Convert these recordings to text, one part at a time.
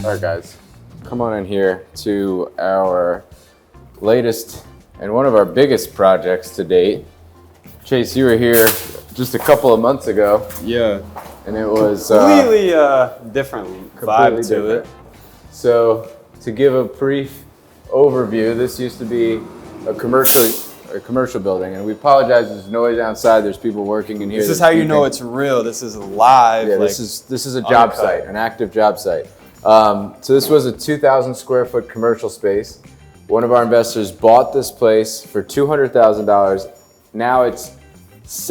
All right, guys, come on in here to our latest and one of our biggest projects to date. Chase, you were here just a couple of months ago. Yeah. And it was completely different vibe to it. So to give a brief overview, this used to be a commercial building, and we apologize. There's noise outside. There's people working in here. This is how you know it's real. This is live. Yeah, like, this is a job site, an active job site. So this was a 2,000 square foot commercial space. One of our investors bought this place for $200,000. Now it's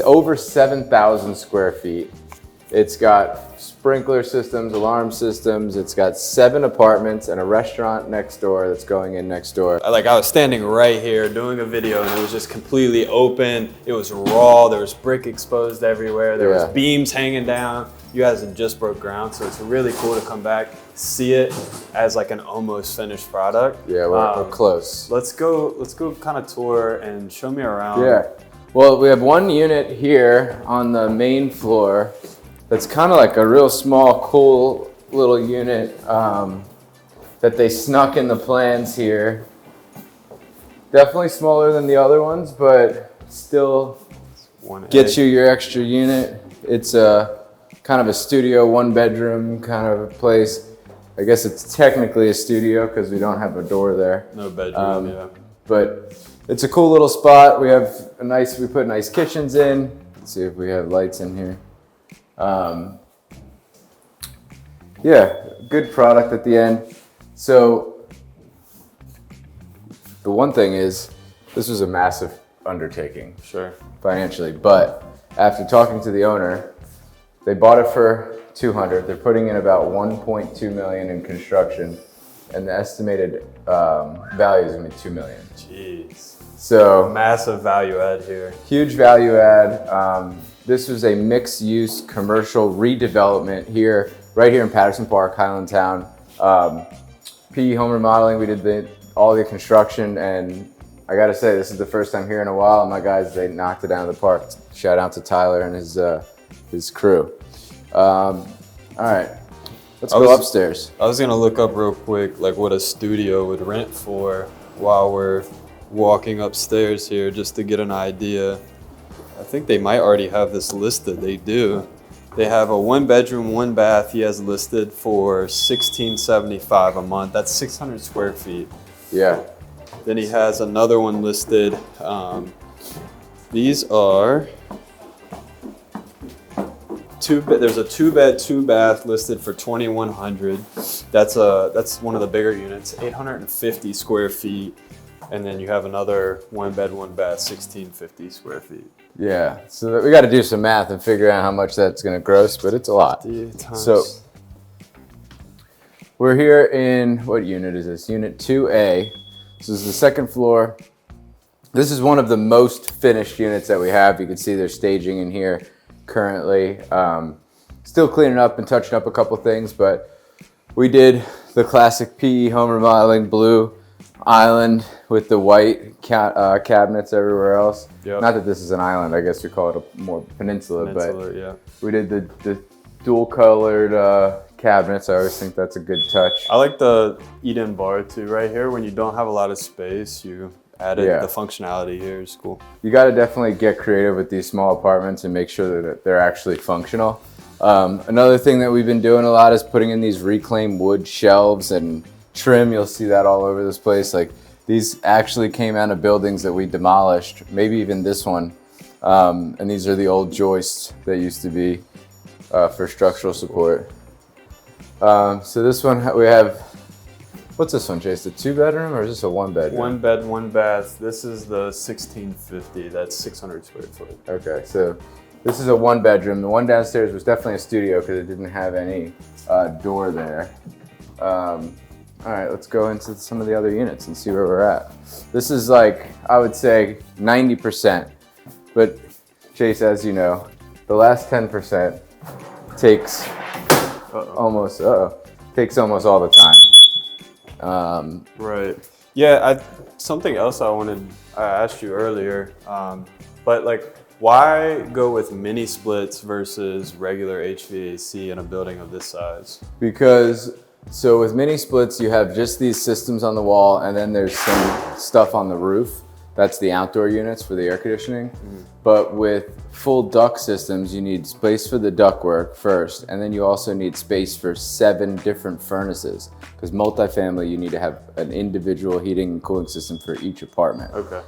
over 7,000 square feet. It's got sprinkler systems, alarm systems. It's got 7 apartments and a restaurant next door that's going in next door. I was standing right here doing a video and it was just completely open. It was raw. There was brick exposed everywhere. There was beams hanging down. You guys had just broke ground, so it's really cool to come back, see it as like an almost finished product. Yeah, we're close. Let's go kind of tour and show me around. Yeah. Well, we have one unit here on the main floor. That's kind of like a real small, cool little unit that they snuck in the plans here. Definitely smaller than the other ones, but still gets you your extra unit. It's a kind of a studio, 1 bedroom kind of a place. I guess it's technically a studio because we don't have a door there. No bedroom, yeah. But it's a cool little spot. We put nice kitchens in. Let's see if we have lights in here. Yeah, good product at the end. So the one thing is, this was a massive undertaking, sure, financially. But after talking to the owner, they bought it for $200. They're putting in about $1.2 million in construction, and the estimated value is going to be $2 million. Jeez. So massive value add here. Huge value add. This was a mixed-use commercial redevelopment here, right here in Patterson Park, Highlandtown. PE Home Remodeling, we did all the construction, and I gotta say, this is the first time here in a while, and my guys, they knocked it out of the park. Shout out to Tyler and his crew. All right, let's go upstairs. I was gonna look up real quick, like what a studio would rent for while we're walking upstairs here, just to get an idea. I think they might already have this listed. They do. They have a 1 bedroom, 1 bath. He has listed for $1,675 a month. That's 600 square feet. Yeah. Then he has another one listed. These are there's a 2 bed, 2 bath listed for $2,100. That's one of the bigger units, 850 square feet. And then you have another 1 bed, 1 bath, 1,650 square feet. Yeah, so we got to do some math and figure out how much that's going to gross, but it's a lot. So we're here in, what unit is this? Unit 2A. This is the second floor. This is one of the most finished units that we have. You can see there's staging in here currently. Still cleaning up and touching up a couple things, but we did the classic PE Home Remodeling blue island with the white cabinets everywhere else. Yep. Not that this is an island, I guess we call it a more peninsula, but yeah. We did the dual colored cabinets. I always think that's a good touch. I like the eat-in bar too, right here. When you don't have a lot of space, you added the functionality here. Is cool. You got to definitely get creative with these small apartments and make sure that they're actually functional. Another thing that we've been doing a lot is putting in these reclaimed wood shelves and trim. You'll see that all over this place. Like, these actually came out of buildings that we demolished, maybe even this one. And these are the old joists that used to be for structural support. So this one we have, what's this one, Chase? The 2 bedroom or is this a 1 bedroom? 1 bed, 1 bath. This is the 1,650. That's 600 square foot. Okay, so this is a 1 bedroom. The one downstairs was definitely a studio because it didn't have any door there. All right, let's go into some of the other units and see where we're at. This is like, I would say 90%, but Chase, as you know, the last 10% takes almost all the time. Right. Yeah, something else I asked you earlier, but like, why go with mini splits versus regular HVAC in a building of this size? Because So with mini splits, you have just these systems on the wall, and then there's some stuff on the roof. That's the outdoor units for the air conditioning. But with full duct systems, you need space for the ductwork first, and then you also need space for 7 different furnaces. Because multifamily, you need to have an individual heating and cooling system for each apartment. Okay.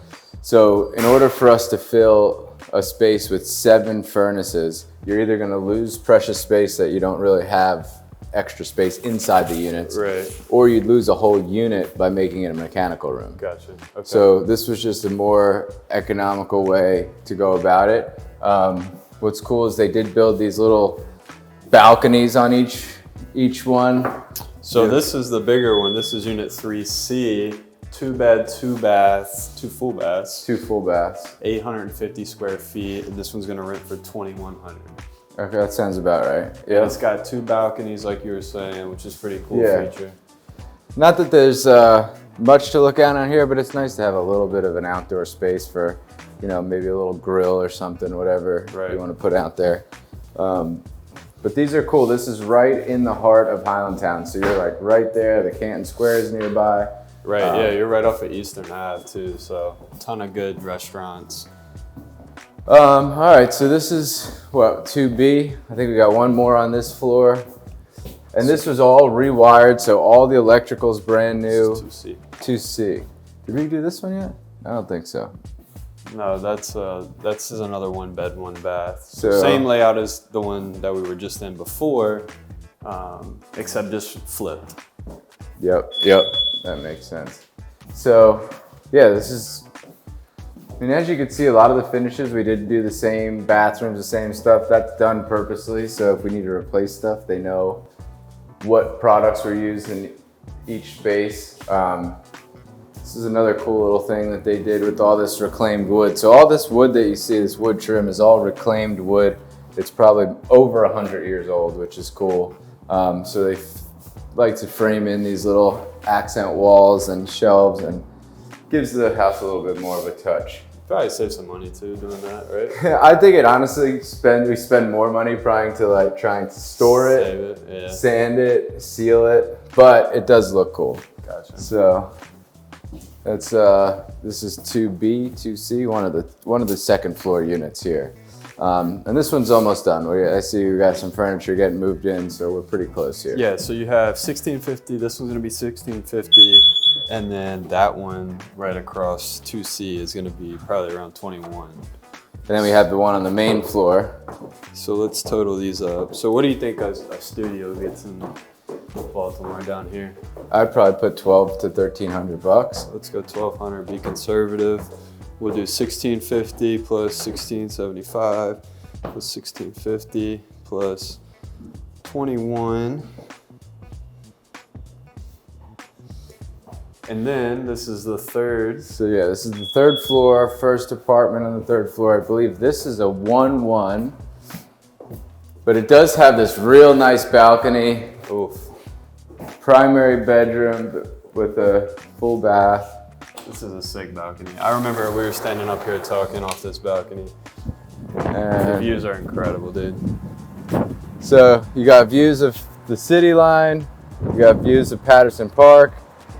So in order for us to fill a space with 7 furnaces, you're either going to lose precious space that you don't really have extra space inside the units, Right. or you'd lose a whole unit by making it a mechanical room. Gotcha. Okay. So this was just a more economical way to go about it. What's cool is they did build these little balconies on each one. So this is the bigger one. This is unit 3C, 2 bed, 2 baths, 2 full baths, 2 full baths. 850 square feet, and this one's gonna rent for 2,100. Okay, that sounds about right. Yeah, Yeah. it's got 2 balconies, like you were saying, which is pretty cool Yeah. feature. Not that there's much to look at on here, but it's nice to have a little bit of an outdoor space for, you know, maybe a little grill or something, whatever Right. you want to put out there. But these are cool. This is right in the heart of Highlandtown. So you're like right there. The Canton Square is nearby. Right, yeah, you're right off of Eastern Ave too, so a ton of good restaurants. All right, so this is what, 2B? I think we got one more on this floor. And this was all rewired, so all the electrical's brand new. 2C. 2C. Did we do this one yet? I don't think so. No, that's another 1 bed, 1 bath. So- Same layout as the one that we were just in before, except just flipped. Yep, that makes sense. So, yeah, this is, I mean, as you can see, a lot of the finishes, we did do the same bathrooms, the same stuff. That's done purposely, so if we need to replace stuff, they know what products were used in each space. This is another cool little thing that they did with all this reclaimed wood. So all this wood that you see, this wood trim, is all reclaimed wood. It's probably over 100 years old, which is cool. So they like to frame in these little accent walls and shelves, and gives the house a little bit more of a touch. Probably save some money too doing that, right? I think it honestly we spend more money trying to store it, Save it, yeah. sand it, seal it, but it does look cool. Gotcha. So that's this is 2B, 2C, one of the second floor units here. And this one's almost done. I see we got some furniture getting moved in, so we're pretty close here. Yeah, so you have 1650, this one's gonna be 1650, and then that one right across 2C is gonna be probably around 21. And then we have the one on the main floor. So let's total these up. So what do you think a studio gets in Baltimore down here? I'd probably put 12 to 1,300 bucks. Let's go 1,200, be conservative. We'll do 1650 plus 1675 plus 1650 plus 21. And then this is the third. So yeah, this is the third floor, first apartment on the third floor. I believe this is a 1-1, but it does have this real nice balcony. Oof. Primary bedroom with a full bath. This is a sick balcony. I remember we were standing up here talking off this balcony. The And views are incredible, dude. so you got views of the city line, you got views of Patterson Park.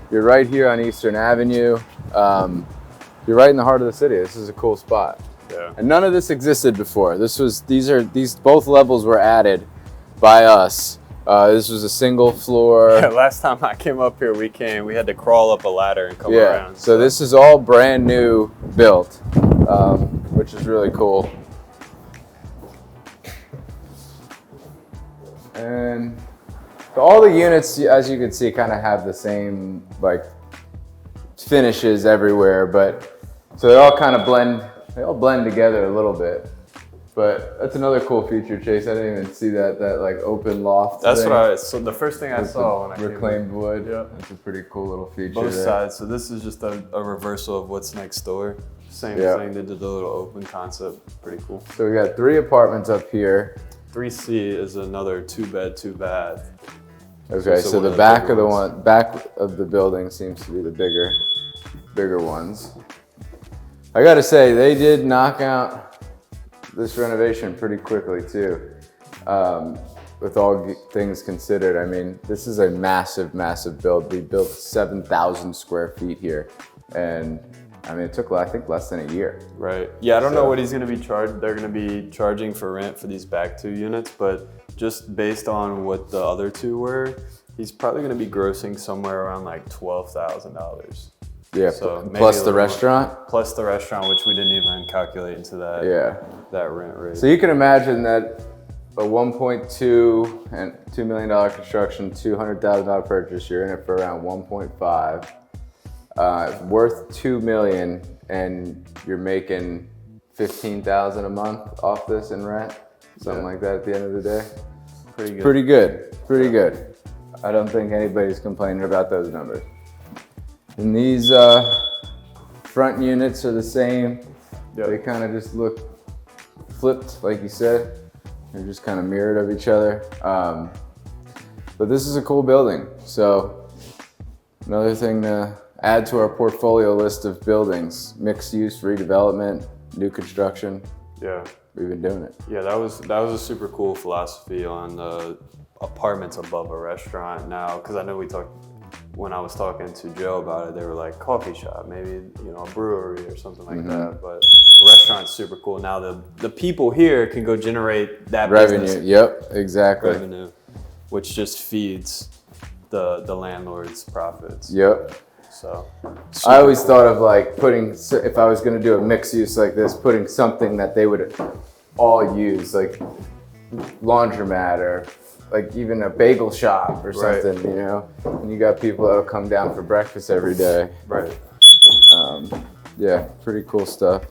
You're right here on Eastern Avenue. You're right in the heart of the city. This is a cool spot. Yeah. And none of this existed before. These both levels were added by us. This was a single floor. Yeah, last time I came up here, we had to crawl up a ladder and come around. So this is all brand new built, which is really cool. And all the units, as you can see, kind of have the same like finishes everywhere, but so they all kind of blend together a little bit. But that's another cool feature, Chase. I didn't even see that like open loft. That's thing. so the first thing I With saw the when I came reclaimed wood. Yep. That's a pretty cool little feature. both there. sides. So this is just a reversal of what's next door. Same Yeah. thing. They did the little open concept. Pretty cool. So we got 3 apartments up here. 3C is another 2 bed, 2 bath. Okay, So so one the of the back bigger of the ones. back of the building seems to be the bigger ones. I gotta say, they did knock out this renovation pretty quickly too. with all things considered, I mean, this is a massive, massive build. We built 7,000 square feet here, and I mean, it took, I think, less than a year. Right. Yeah, I don't know what he's going to be charged. They're going to be charging for rent for these back 2 units, but just based on what the other 2 were, he's probably going to be grossing somewhere around like $12,000. Yeah, so plus the restaurant? Plus the restaurant, which we didn't even calculate into that rent rate. So you can imagine that a 1.2 and $2 million construction, $200,000 purchase, you're in it for around 1.5. Worth $2 million, and you're making $15,000 a month off this in rent, something like that at the end of the day. Pretty good. Pretty good. Pretty good. I don't think anybody's complaining about those numbers. And these front units are the same. Yep. They kind of just look flipped, like you said. They're just kind of mirrored of each other. But this is a cool building. So another thing to add to our portfolio list of buildings: mixed use, redevelopment, new construction. Yeah. We've been doing it. Yeah, that was a super cool philosophy on the apartments above a restaurant now, because I know when I was talking to Joe about it, they were like coffee shop, maybe, a brewery or something like that, but the restaurant's super cool. Now the people here can go generate that revenue. business. Yep, exactly. Revenue, which just feeds the landlord's profits. Yep. So I always thought of like if I was going to do a mixed use like this, putting something that they would all use, like laundromat or like even a bagel shop or something, and you got people that'll come down for breakfast every day. Right. Yeah, pretty cool stuff.